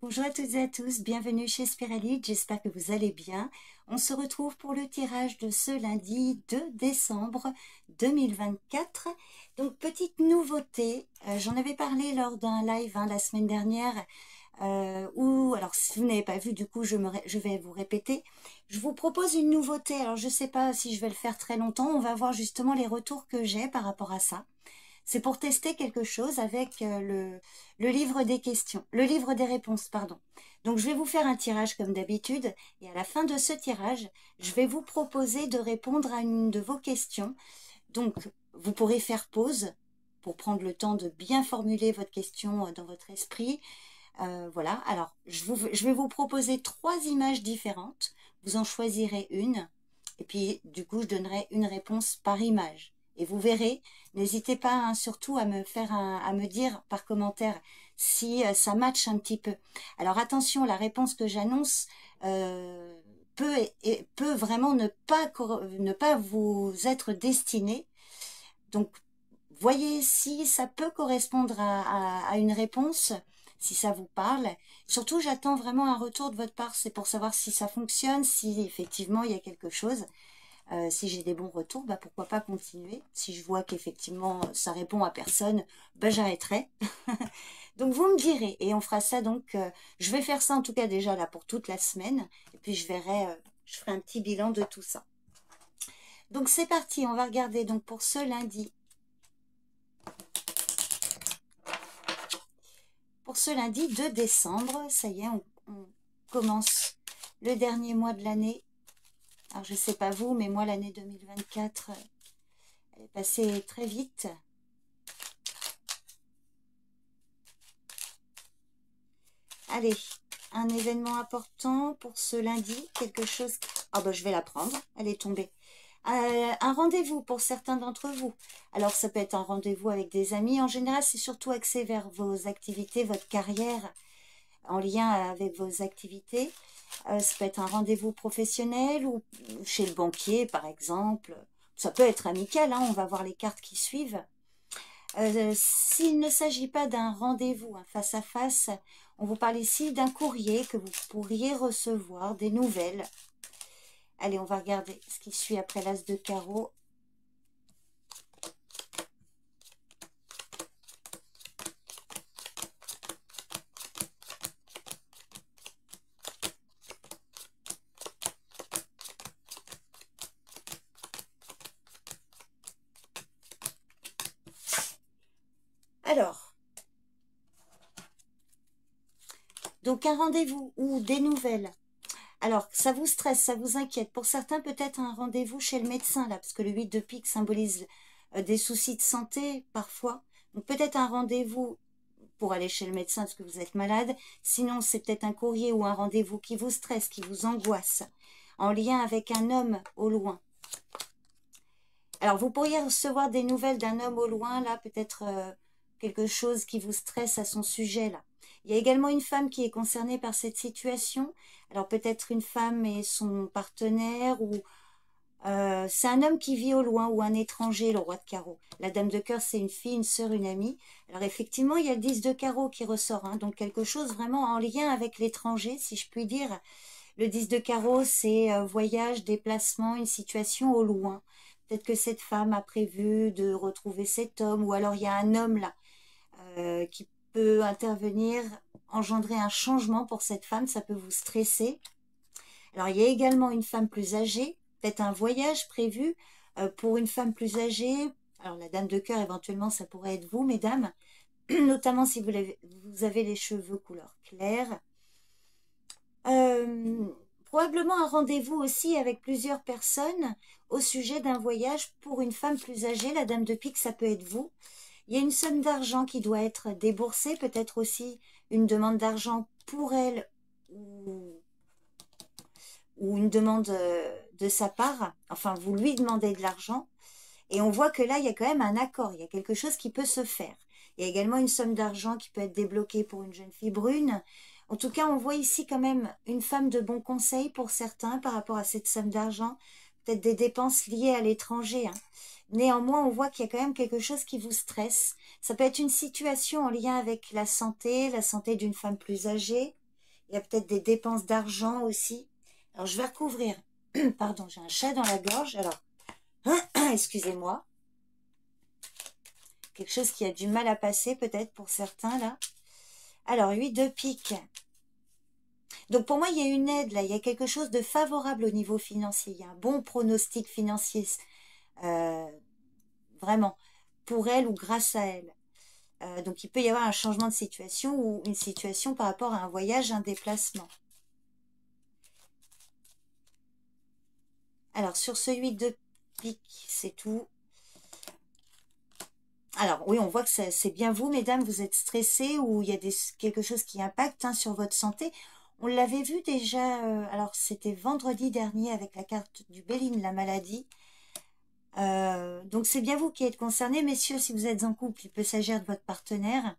Bonjour à toutes et à tous, bienvenue chez Spiralite, j'espère que vous allez bien. On se retrouve pour le tirage de ce lundi 2 décembre 2024. Donc petite nouveauté, j'en avais parlé lors d'un live la semaine dernière, alors si vous n'avez pas vu, du coup je vais vous répéter. Je vous propose une nouveauté, alors je ne sais pas si je vais le faire très longtemps, on va voir justement les retours que j'ai par rapport à ça. C'est pour tester quelque chose avec le livre des questions, le livre des réponses, pardon. Donc, je vais vous faire un tirage comme d'habitude et à la fin de ce tirage, je vais vous proposer de répondre à une de vos questions. Donc, vous pourrez faire pause pour prendre le temps de bien formuler votre question dans votre esprit. Voilà, alors je vais vous proposer 3 images différentes. Vous en choisirez une et puis du coup, je donnerai une réponse par image. Et vous verrez, n'hésitez pas surtout à me dire par commentaire si ça matche un petit peu. Alors attention, la réponse que j'annonce peut vraiment ne pas vous être destinée. Donc, voyez si ça peut correspondre à une réponse, si ça vous parle. Surtout, j'attends vraiment un retour de votre part, c'est pour savoir si ça fonctionne, si effectivement il y a quelque chose. Si j'ai des bons retours, bah, pourquoi pas continuer. Si je vois qu'effectivement ça répond à personne, bah, j'arrêterai. Donc vous me direz, et on fera ça donc, je vais faire ça en tout cas déjà là pour toute la semaine, et puis je verrai, je ferai un petit bilan de tout ça. Donc c'est parti, on va regarder donc pour ce lundi. Pour ce lundi 2 décembre, ça y est, on commence le dernier mois de l'année. Alors je ne sais pas vous, mais moi l'année 2024, elle est passée très vite. Allez, un événement important pour ce lundi, quelque chose... Ah ben je vais la prendre, elle est tombée. Un rendez-vous pour certains d'entre vous. Alors ça peut être un rendez-vous avec des amis. En général, c'est surtout axé vers vos activités, votre carrière, en lien avec vos activités. Ça peut être un rendez-vous professionnel ou chez le banquier, par exemple. Ça peut être amical, on va voir les cartes qui suivent. S'il ne s'agit pas d'un rendez-vous face à face, on vous parle ici d'un courrier que vous pourriez recevoir, des nouvelles. Allez, on va regarder ce qui suit après l'as de carreau. Alors, donc un rendez-vous ou des nouvelles. Alors, ça vous stresse, ça vous inquiète. Pour certains, peut-être un rendez-vous chez le médecin, là, parce que le 8 de pique symbolise des soucis de santé, parfois. Donc, peut-être un rendez-vous pour aller chez le médecin parce que vous êtes malade. Sinon, c'est peut-être un courrier ou un rendez-vous qui vous stresse, qui vous angoisse, en lien avec un homme au loin. Alors, vous pourriez recevoir des nouvelles d'un homme au loin, là, peut-être quelque chose qui vous stresse à son sujet, là. Il y a également une femme qui est concernée par cette situation. Alors, peut-être une femme et son partenaire, ou c'est un homme qui vit au loin, ou un étranger, le roi de carreau. La dame de cœur, c'est une fille, une sœur, une amie. Alors, effectivement, il y a le 10 de carreau qui ressort, donc quelque chose vraiment en lien avec l'étranger, si je puis dire. Le 10 de carreau, c'est voyage, déplacement, une situation au loin. Peut-être que cette femme a prévu de retrouver cet homme, ou alors il y a un homme là qui peut intervenir, engendrer un changement pour cette femme, ça peut vous stresser. Alors il y a également une femme plus âgée, peut-être un voyage prévu pour une femme plus âgée. Alors la dame de cœur, éventuellement, ça pourrait être vous, mesdames, notamment si vous avez les cheveux couleur claire. Probablement un rendez-vous aussi avec plusieurs personnes au sujet d'un voyage pour une femme plus âgée. La dame de pique, ça peut être vous. Il y a une somme d'argent qui doit être déboursée, peut-être aussi une demande d'argent pour elle ou une demande de sa part. Enfin, vous lui demandez de l'argent. Et on voit que là, il y a quand même un accord, il y a quelque chose qui peut se faire. Il y a également une somme d'argent qui peut être débloquée pour une jeune fille brune. En tout cas, on voit ici quand même une femme de bon conseil pour certains par rapport à cette somme d'argent. Peut-être des dépenses liées à l'étranger. Néanmoins, on voit qu'il y a quand même quelque chose qui vous stresse. Ça peut être une situation en lien avec la santé d'une femme plus âgée. Il y a peut-être des dépenses d'argent aussi. Alors, je vais recouvrir. Pardon, j'ai un chat dans la gorge. Alors, excusez-moi. Quelque chose qui a du mal à passer peut-être pour certains là. Alors, 8 de pique. Donc, pour moi, il y a une aide là. Il y a quelque chose de favorable au niveau financier. Il y a un bon pronostic financier. Euh, vraiment. Pour elle ou grâce à elle. Donc, il peut y avoir un changement de situation ou une situation par rapport à un voyage, un déplacement. Alors, sur ce 8 de pique, c'est tout. Alors, oui, on voit que c'est bien vous, mesdames, vous êtes stressées ou il y a quelque chose qui impacte sur votre santé. On l'avait vu déjà, alors c'était vendredi dernier avec la carte du Béline, la maladie. Donc, c'est bien vous qui êtes concernés, messieurs, si vous êtes en couple, il peut s'agir de votre partenaire.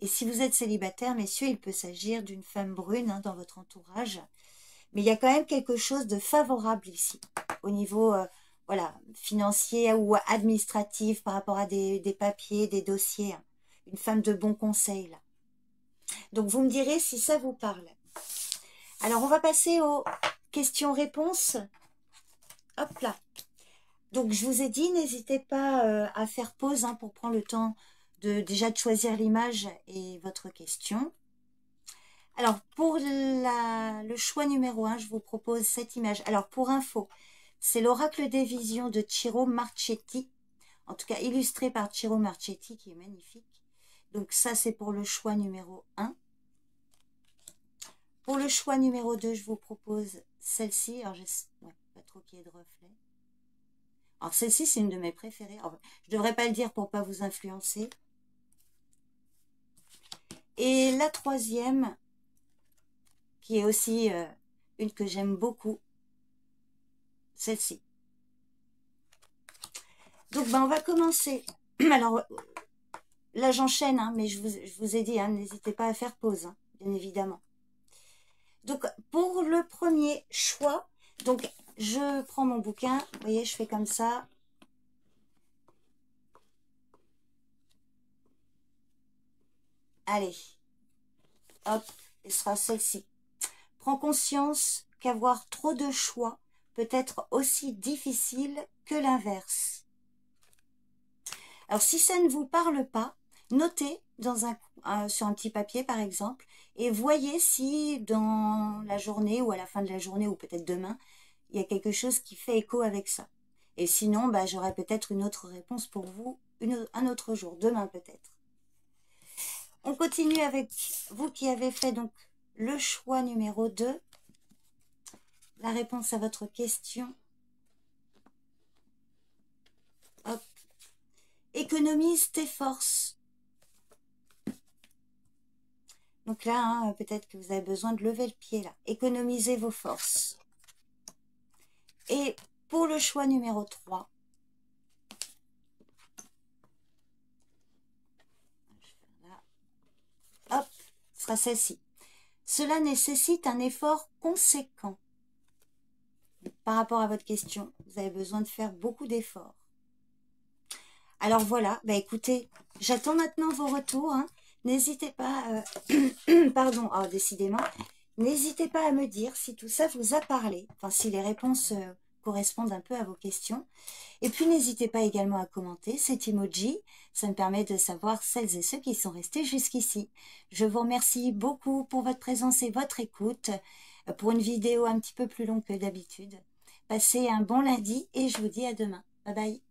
Et si vous êtes célibataire, messieurs, il peut s'agir d'une femme brune dans votre entourage. Mais il y a quand même quelque chose de favorable ici, au niveau voilà, financier ou administratif, par rapport à des papiers, des dossiers. Une femme de bon conseil, là. Donc, vous me direz si ça vous parle. Alors, on va passer aux questions-réponses. Hop là. Donc, je vous ai dit, n'hésitez pas à faire pause pour prendre le temps déjà de choisir l'image et votre question. Alors, pour le choix numéro 1, je vous propose cette image. Alors, pour info, c'est l'oracle des visions de Ciro Marchetti, en tout cas illustré par Ciro Marchetti, qui est magnifique. Donc, ça, c'est pour le choix numéro 1. Pour le choix numéro 2, je vous propose celle-ci. Alors, pas trop qu'il y ait de reflets. Alors, celle-ci, c'est une de mes préférées. Alors, je ne devrais pas le dire pour ne pas vous influencer. Et la troisième, qui est aussi une que j'aime beaucoup, celle-ci. Donc, on va commencer. Alors, là, j'enchaîne, mais je vous ai dit, n'hésitez pas à faire pause, bien évidemment. Donc, pour le premier choix, donc, je prends mon bouquin. Vous voyez, je fais comme ça. Allez. Hop, et ce sera celle-ci. Prends conscience qu'avoir trop de choix peut être aussi difficile que l'inverse. Alors, si ça ne vous parle pas, notez sur un petit papier, par exemple, et voyez si dans la journée ou à la fin de la journée ou peut-être demain, il y a quelque chose qui fait écho avec ça. Et sinon, j'aurai peut-être une autre réponse pour vous un autre jour, demain peut-être. On continue avec vous qui avez fait donc le choix numéro 2. La réponse à votre question. Hop. Économise tes forces. Donc là, peut-être que vous avez besoin de lever le pied là. Économisez vos forces. Et pour le choix numéro 3, hop, ce sera celle-ci. Cela nécessite un effort conséquent. Par rapport à votre question, vous avez besoin de faire beaucoup d'efforts. Alors voilà, écoutez, j'attends maintenant vos retours. N'hésitez pas, pardon, décidément, n'hésitez pas à me dire si tout ça vous a parlé, enfin si les réponses correspondent un peu à vos questions. Et puis n'hésitez pas également à commenter cet emoji, ça me permet de savoir celles et ceux qui sont restés jusqu'ici. Je vous remercie beaucoup pour votre présence et votre écoute, pour une vidéo un petit peu plus longue que d'habitude. Passez un bon lundi et je vous dis à demain. Bye bye.